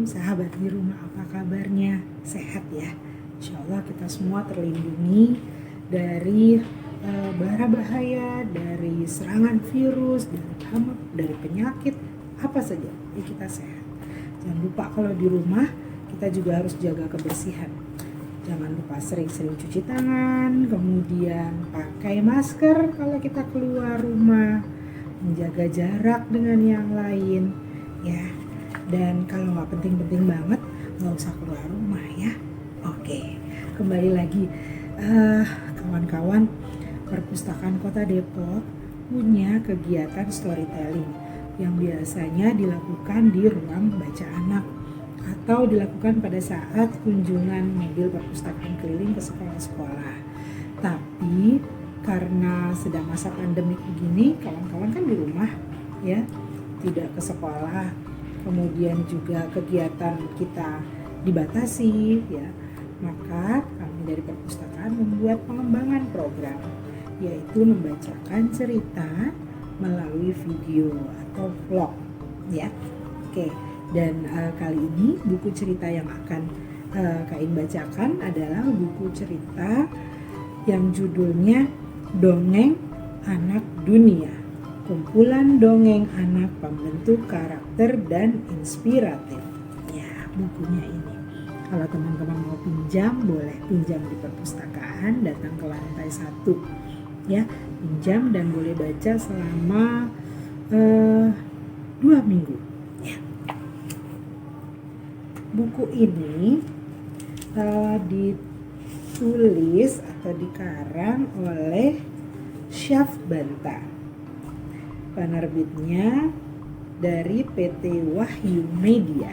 sahabat di rumah, apa kabarnya? Sehat ya? Insya Allah kita semua terlindungi dari bara bahaya, dari serangan virus, dari hama, dari penyakit, apa saja. Kita sehat. Jangan lupa kalau di rumah kita juga harus jaga kebersihan. Jangan lupa sering-sering cuci tangan, kemudian pakai masker kalau kita keluar rumah, menjaga jarak dengan yang lain, ya. Dan kalau nggak penting-penting banget, nggak usah keluar rumah ya. Oke, kembali lagi, kawan-kawan, Perpustakaan Kota Depok punya kegiatan storytelling yang biasanya dilakukan di ruang baca anak atau dilakukan pada saat kunjungan mobil perpustakaan keliling ke sekolah-sekolah. Tapi karena sedang masa pandemik begini, kawan-kawan kan di rumah ya, tidak ke sekolah. Kemudian juga kegiatan kita dibatasi ya, maka kami dari perpustakaan membuat pengembangan program, yaitu membacakan cerita melalui video atau vlog ya. Oke, dan kali ini buku cerita yang akan Kak In bacakan adalah buku cerita yang judulnya Dongeng Anak Dunia, kumpulan dongeng anak pembentuk karakter dan inspiratif. Ya, bukunya ini. Kalau teman-teman mau pinjam, boleh pinjam di perpustakaan, datang ke lantai 1. Ya, pinjam dan boleh baca selama 2 minggu. Ya. Buku ini ditulis atau dikarang oleh Syaf Banta. Penerbitnya dari PT Wahyu Media.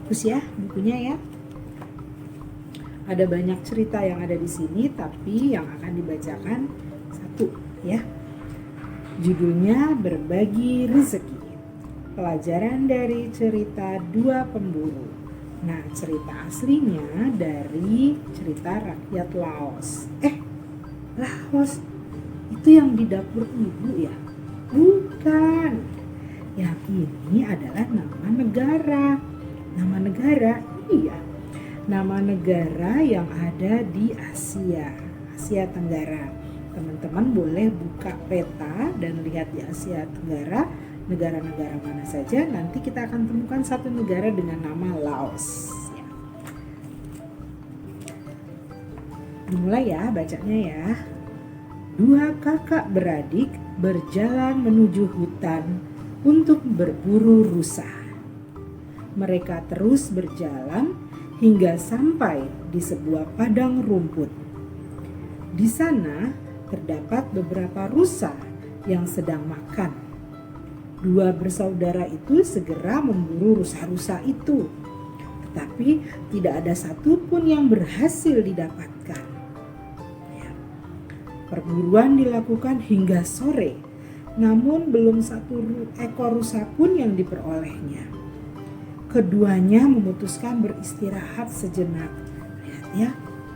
Bagus ya bukunya ya. Ada banyak cerita yang ada di sini, tapi yang akan dibacakan satu ya. Judulnya Berbagi Rezeki. Pelajaran dari cerita Dua Pemburu. Nah, cerita aslinya dari cerita rakyat Laos. Laos itu yang di dapur ibu ya? Bukan. Yang ini adalah nama negara. Nama negara? Iya. Nama negara yang ada di Asia Tenggara. Teman-teman boleh buka peta dan lihat di Asia Tenggara negara-negara mana saja. Nanti kita akan temukan satu negara dengan nama Laos. Ya. Dimulai ya bacanya ya. Dua kakak beradik berjalan menuju hutan untuk berburu rusa. Mereka terus berjalan hingga sampai di sebuah padang rumput. Di sana terdapat beberapa rusa yang sedang makan. Dua bersaudara itu segera memburu rusa-rusa itu, tetapi tidak ada satupun yang berhasil didapatkan. Perburuan dilakukan hingga sore, namun belum satu ekor rusa pun yang diperolehnya. Keduanya memutuskan beristirahat sejenak. Lihat ya,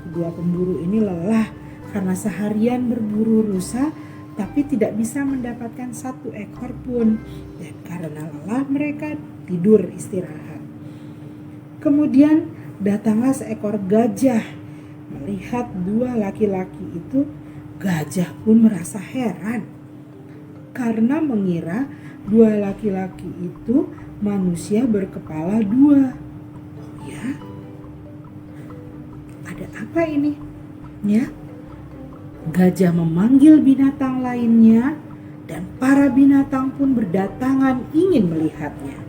kedua pemburu ini lelah karena seharian berburu rusa, tapi tidak bisa mendapatkan satu ekor pun. Dan karena lelah mereka tidur istirahat. Kemudian datanglah seekor gajah. Melihat dua laki-laki itu, gajah pun merasa heran karena mengira dua laki-laki itu manusia berkepala dua. Oh ya, ada apa ini? Ya, gajah memanggil binatang lainnya dan para binatang pun berdatangan ingin melihatnya.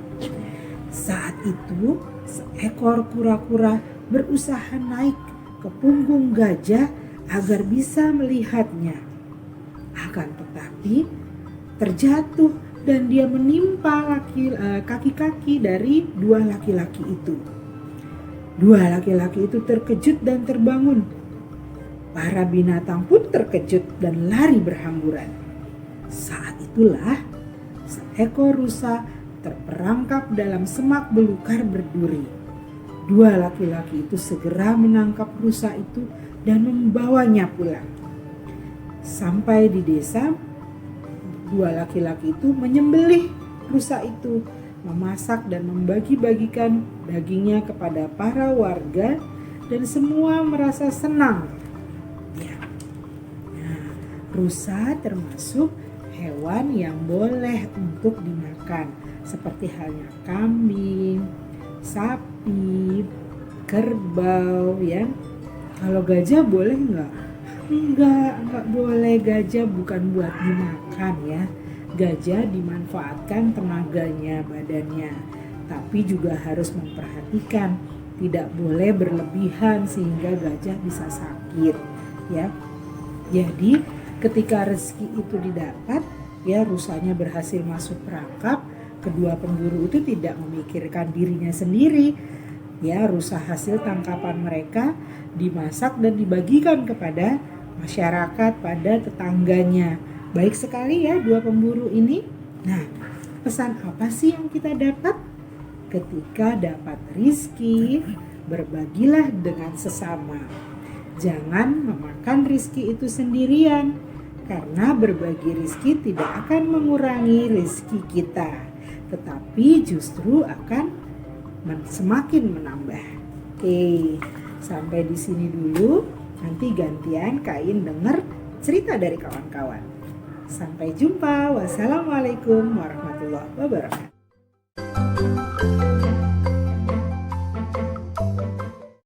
Saat itu seekor kura-kura berusaha naik ke punggung gajah agar bisa melihatnya. Akan tetapi terjatuh dan dia menimpa kaki-kaki dari dua laki-laki itu. Dua laki-laki itu terkejut dan terbangun. Para binatang pun terkejut dan lari berhamburan. Saat itulah seekor rusa terperangkap dalam semak belukar berduri. Dua laki-laki itu segera menangkap rusa itu dan membawanya pulang. Sampai di desa, dua laki-laki itu menyembelih rusa itu memasak dan membagi-bagikan dagingnya kepada para warga dan semua merasa senang. Ya. Nah, rusa termasuk hewan yang boleh untuk dimakan, seperti halnya kambing, sapi, kerbau, ya. Kalau gajah boleh nggak? Enggak boleh. Gajah bukan buat dimakan, ya. Gajah dimanfaatkan tenaganya, badannya, tapi juga harus memperhatikan tidak boleh berlebihan sehingga gajah bisa sakit, ya. Jadi ketika rezeki itu didapat, ya, rusanya berhasil masuk perangkap, kedua pemburu itu tidak memikirkan dirinya sendiri, ya. Rusa hasil tangkapan mereka dimasak dan dibagikan kepada masyarakat, pada tetangganya. Baik sekali ya dua pemburu ini. Nah, pesan apa sih yang kita dapat? Ketika dapat rizki, berbagilah dengan sesama. Jangan memakan rizki itu sendirian, karena berbagi rizki tidak akan mengurangi rizki kita, tetapi justru akan semakin menambah. Oke, sampai di sini dulu. Nanti gantian Kain dengar cerita dari kawan-kawan. Sampai jumpa. Wassalamualaikum warahmatullahi wabarakatuh.